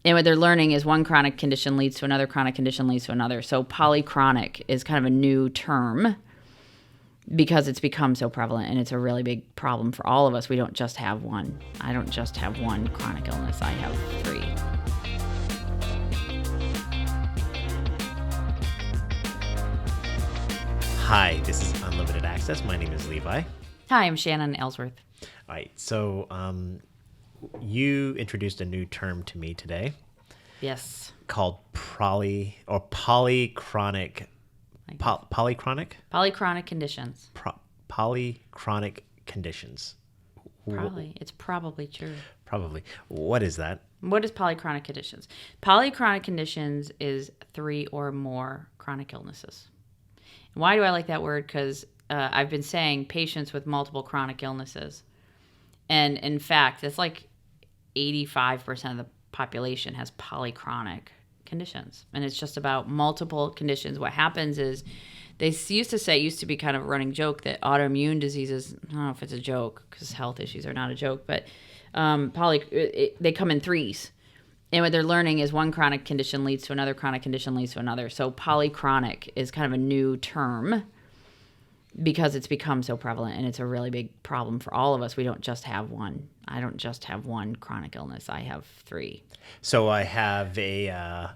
And what they're learning is one chronic condition leads to another chronic condition leads to another. So polychronic is kind of a new term because it's become so prevalent, and it's a really big problem for all of us. We don't just have one. I don't just have one chronic illness. I have 3. Hi, this is Unlimited Access. My name is Levi. Hi, I'm Shannon Ellsworth. All right, so you introduced a new term to me today. Yes. Called polychronic. Polychronic? Polychronic conditions. Polychronic conditions. Probably. It's probably true. Probably. What is that? What is polychronic conditions? Polychronic conditions is 3 or more chronic illnesses. Why do I like that word? Because I've been saying patients with multiple chronic illnesses. And in fact, it's like 85% of the population has polychronic conditions. And it's just about multiple conditions. What happens is they used to say, it used to be kind of a running joke that autoimmune diseases, I don't know if it's a joke because health issues are not a joke, but they come in 3s. And what they're learning is one chronic condition leads to another chronic condition leads to another. So polychronic is kind of a new term because it's become so prevalent, and it's a really big problem for all of us. We don't just have one. I don't just have one chronic illness. I have 3. So I have a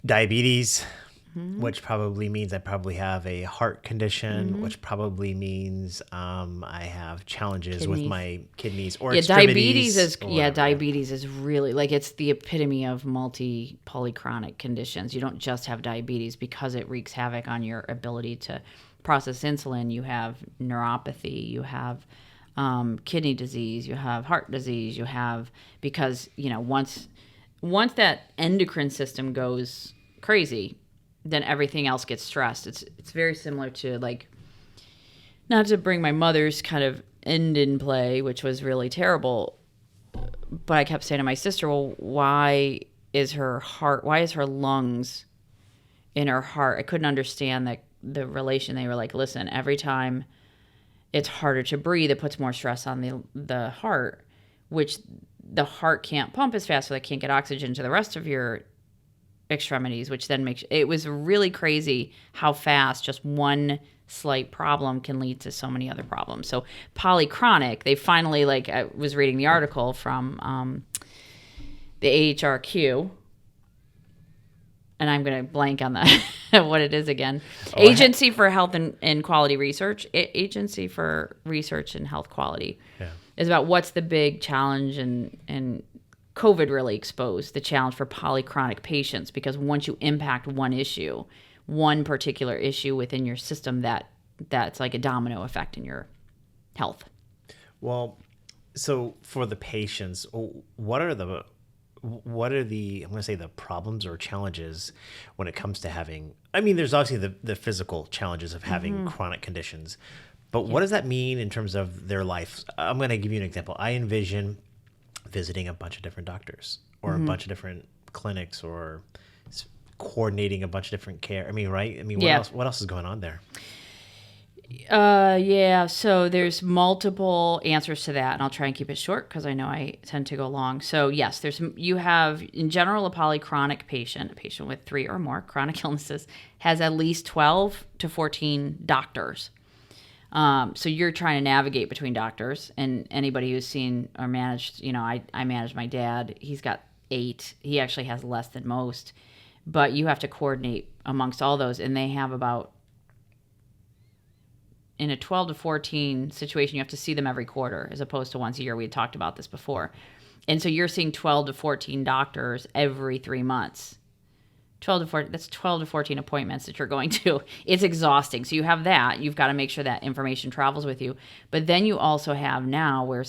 diabetes, which probably means I probably have a heart condition, which probably means I have challenges with my kidneys or diabetes is really like it's the epitome of polychronic conditions. You don't just have diabetes because it wreaks havoc on your ability to process insulin. You have neuropathy, you have kidney disease, you have heart disease, you have, because once that endocrine system goes crazy, then everything else gets stressed. It's very similar to, like, not to bring my mother's kind of end in play, which was really terrible, but I kept saying to my sister, well, why is her lungs in her heart? I couldn't understand the relation. They were like, listen, every time it's harder to breathe, it puts more stress on the heart, which the heart can't pump as fast, so they can't get oxygen to the rest of your extremities, which then makes it was really crazy how fast just one slight problem can lead to so many other problems. So polychronic, they finally, like, I was reading the article from the AHRQ, and I'm going to blank on what it is again. Agency for Health and Quality Research. Agency for Research and Health Quality. Yeah. Is about what's the big challenge, and COVID really exposed the challenge for polychronic patients, because once you impact one particular issue within your system, that's like a domino effect in your health. Well, so for the patients, what are the I'm going to say the problems or challenges when it comes to having, I mean, there's obviously the physical challenges of having chronic conditions, but what does that mean in terms of their life? I'm going to give you an example. I envision visiting a bunch of different doctors or a bunch of different clinics or coordinating a bunch of different care. I mean, right? I mean, what else is going on there? So there's multiple answers to that, and I'll try and keep it short because I know I tend to go long. So yes, you have, in general, a polychronic patient, a patient with 3 or more chronic illnesses, has at least 12 to 14 doctors. So you're trying to navigate between doctors, and anybody who's seen or managed, I managed my dad. He's got 8. He actually has less than most, but you have to coordinate amongst all those, and they have about, in a 12 to 14 situation, you have to see them every quarter as opposed to once a year. We had talked about this before. And so you're seeing 12 to 14 doctors every 3 months. 12 to 14, that's 12 to 14 appointments that you're going to. It's exhausting. So you have that. You've got to make sure that information travels with you. But then you also have now where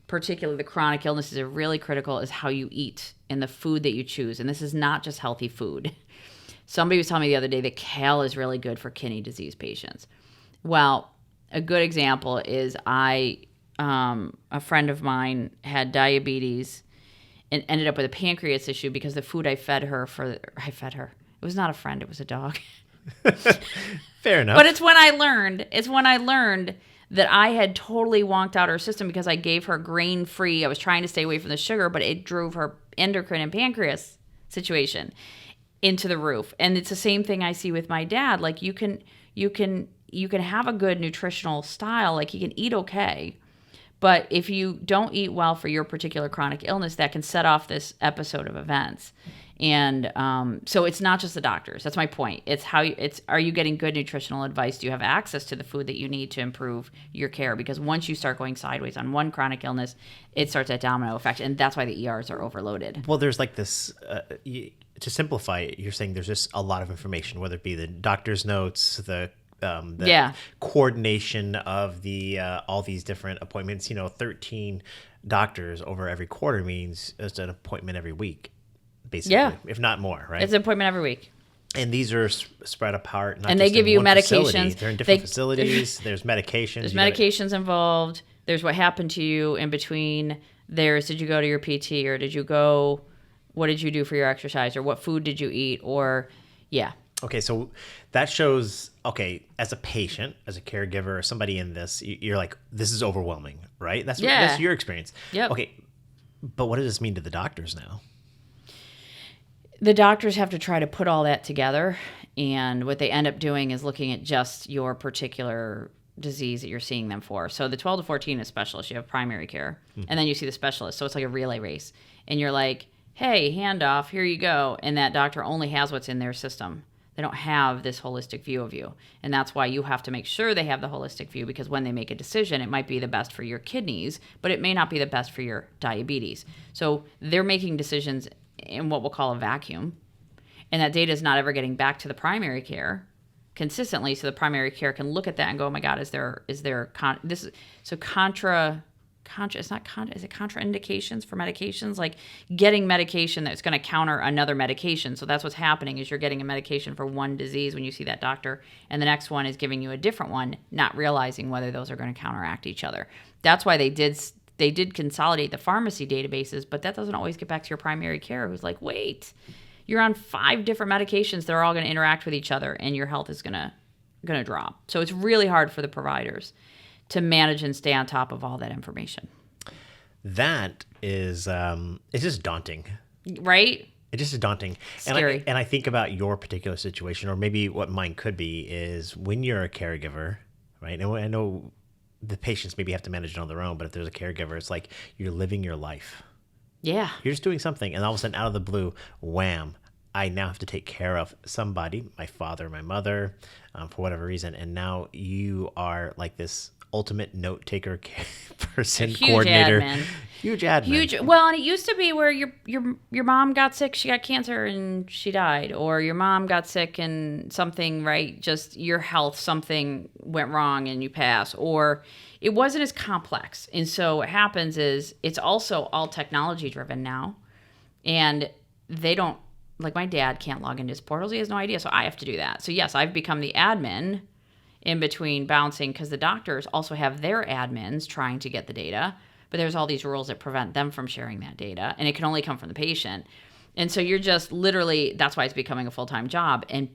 particularly the chronic illnesses are really critical, is how you eat and the food that you choose. And this is not just healthy food. Somebody was telling me the other day that kale is really good for kidney disease patients. Well, a good example is a friend of mine had diabetes and ended up with a pancreas issue because the food I fed her. It was not a friend, it was a dog. Fair enough. But it's when I learned that I had totally wonked out her system because I gave her grain-free. I was trying to stay away from the sugar, but it drove her endocrine and pancreas situation into the roof. And it's the same thing I see with my dad. Like you can have a good nutritional style, like you can eat okay. But if you don't eat well for your particular chronic illness, that can set off this episode of events. And so it's not just the doctors. That's my point. It's are you getting good nutritional advice? Do you have access to the food that you need to improve your care? Because once you start going sideways on one chronic illness, it starts that domino effect. And that's why the ERs are overloaded. Well, there's like this, to simplify it, you're saying there's just a lot of information, whether it be the doctor's notes, the coordination of the all these different appointments. 13 doctors over every quarter means it's an appointment every week, basically, if not more, right? It's an appointment every week. And these are spread apart. Not and just they give in you one medications. Facility. They're in different facilities. There's medications. There's medications involved. There's what happened to you in between. Did you go to your PT, or what did you do for your exercise, or what food did you eat, or Okay, so that shows, as a patient, as a caregiver, or somebody in this, you're like, this is overwhelming, right? That's your experience. Yep. Okay, but what does this mean to the doctors now? The doctors have to try to put all that together, and what they end up doing is looking at just your particular disease that you're seeing them for. So the 12 to 14 is specialist. You have primary care, and then you see the specialist. So it's like a relay race, and you're like, hey, handoff, here you go, and that doctor only has what's in their system. They don't have this holistic view of you. And that's why you have to make sure they have the holistic view, because when they make a decision, it might be the best for your kidneys, but it may not be the best for your diabetes. So they're making decisions in what we'll call a vacuum. And that data is not ever getting back to the primary care consistently. So the primary care can look at that and go, oh my God, is it contraindications for medications? Like getting medication that's going to counter another medication. So that's what's happening is you're getting a medication for one disease when you see that doctor, and the next one is giving you a different one, not realizing whether those are going to counteract each other. That's why they did consolidate the pharmacy databases, but that doesn't always get back to your primary care, who's like, wait, you're on 5 different medications that are all going to interact with each other, and your health is going to drop. So it's really hard for the providers to manage and stay on top of all that information. That is, it's just daunting. Right? It just is daunting. Scary. And I think about your particular situation, or maybe what mine could be, is when you're a caregiver, right? And I know the patients maybe have to manage it on their own, but if there's a caregiver, it's like you're living your life. Yeah. You're just doing something, and all of a sudden, out of the blue, wham, I now have to take care of somebody, my father, my mother, for whatever reason, and now you are like this ultimate note taker person, coordinator, huge admin. Well, and it used to be where your mom got sick, she got cancer and she died, or your mom got sick and something, right? Just your health, something went wrong and you pass, or it wasn't as complex. And so what happens is it's also all technology driven now, and they don't, like my dad can't log into his portals. He has no idea. So I have to do that. So yes, I've become the admin in between bouncing, because the doctors also have their admins trying to get the data, but there's all these rules that prevent them from sharing that data, and it can only come from the patient. And so you're just literally, that's why it's becoming a full-time job, and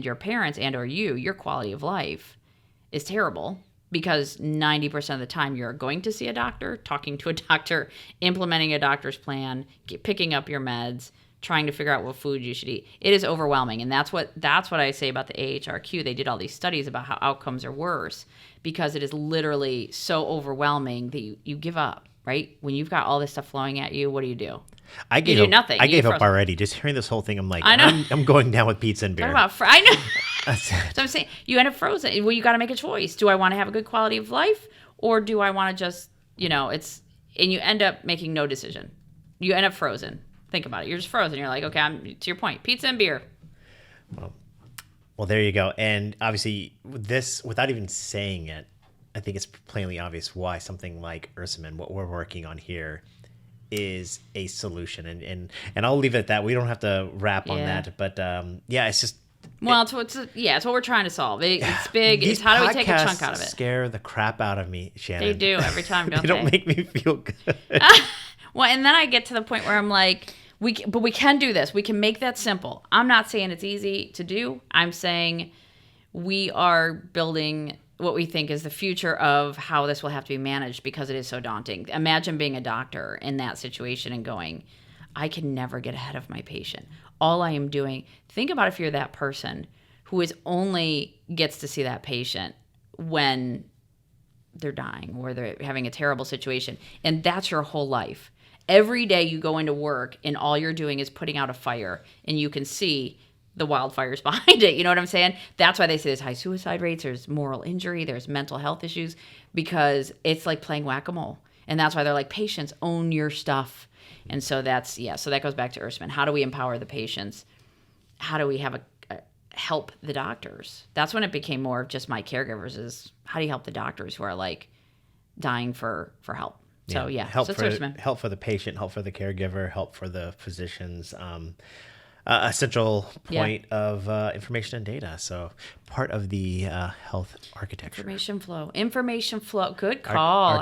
your parents and or your quality of life is terrible, because 90% of the time you're going to see a doctor, talking to a doctor, implementing a doctor's plan, picking up your meds, trying to figure out what food you should eat. It is overwhelming. And that's what I say about the AHRQ. They did all these studies about how outcomes are worse, because it is literally so overwhelming that you give up, right? When you've got all this stuff flowing at you, what do? I gave up nothing. I gave up already. Just hearing this whole thing, I'm like, I know. I'm going down with pizza and beer. I know. So I'm saying you end up frozen. Well, you got to make a choice. Do I want to have a good quality of life, or do I want to just, and you end up making no decision. You end up frozen. Think about it. You're just frozen. You're like, okay, to your point, pizza and beer. Well, there you go. And obviously, this, without even saying it, I think it's plainly obvious why something like Ursamin, what we're working on here, is a solution. And I'll leave it at that. We don't have to wrap on that. But it's just. Well, it's what we're trying to solve. It's big. It's how do we take a chunk out of it? Scare the crap out of me, Shannon. They do every time, don't they? They don't make me feel good. Well, and then I get to the point where I'm like, we can do this. We can make that simple. I'm not saying it's easy to do. I'm saying we are building what we think is the future of how this will have to be managed, because it is so daunting. Imagine being a doctor in that situation and going, I can never get ahead of my patient. All I am doing, think about if you're that person who is only gets to see that patient when they're dying or they're having a terrible situation, and that's your whole life. Every day you go into work and all you're doing is putting out a fire, and you can see the wildfires behind it. You know what I'm saying? That's why they say there's high suicide rates, there's moral injury, there's mental health issues, because it's like playing whack-a-mole. And that's why they're like, patients, own your stuff. And so that's, so that goes back to Ursamin. How do we empower the patients? How do we have help the doctors? That's when it became more of just my caregivers, is how do you help the doctors who are like dying for help? So help so it's Ursamin. Help for the patient, help for the caregiver, help for the physicians. A central point of information and data. So part of the health architecture. Information flow. Good call.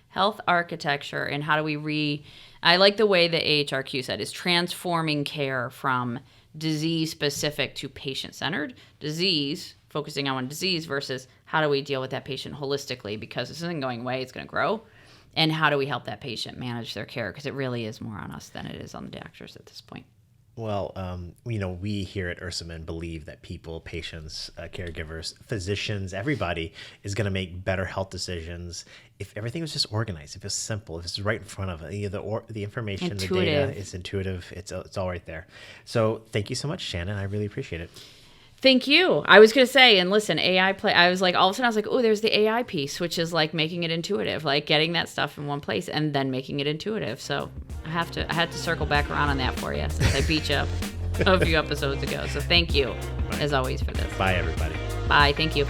Health architecture. And how do we I like the way the AHRQ said is transforming care from disease specific to patient centered. Focusing on disease versus how do we deal with that patient holistically, because this isn't going away, it's going to grow. And how do we help that patient manage their care? Because it really is more on us than it is on the doctors at this point. Well, we here at Ursamin believe that people, patients, caregivers, physicians, everybody is going to make better health decisions if everything was just organized, if it's simple, if it's right in front of it. The information, intuitive. The data is intuitive. It's all right there. So thank you so much, Shannon. I really appreciate it. Thank you. I was going to say, and listen, I was like, all of a sudden I was like, oh, there's the AI piece, which is like making it intuitive, like getting that stuff in one place and then making it intuitive. So I had to circle back around on that for you, since I beat you up a few episodes ago. So thank you, as always, for this. Bye, everybody. Bye. Thank you.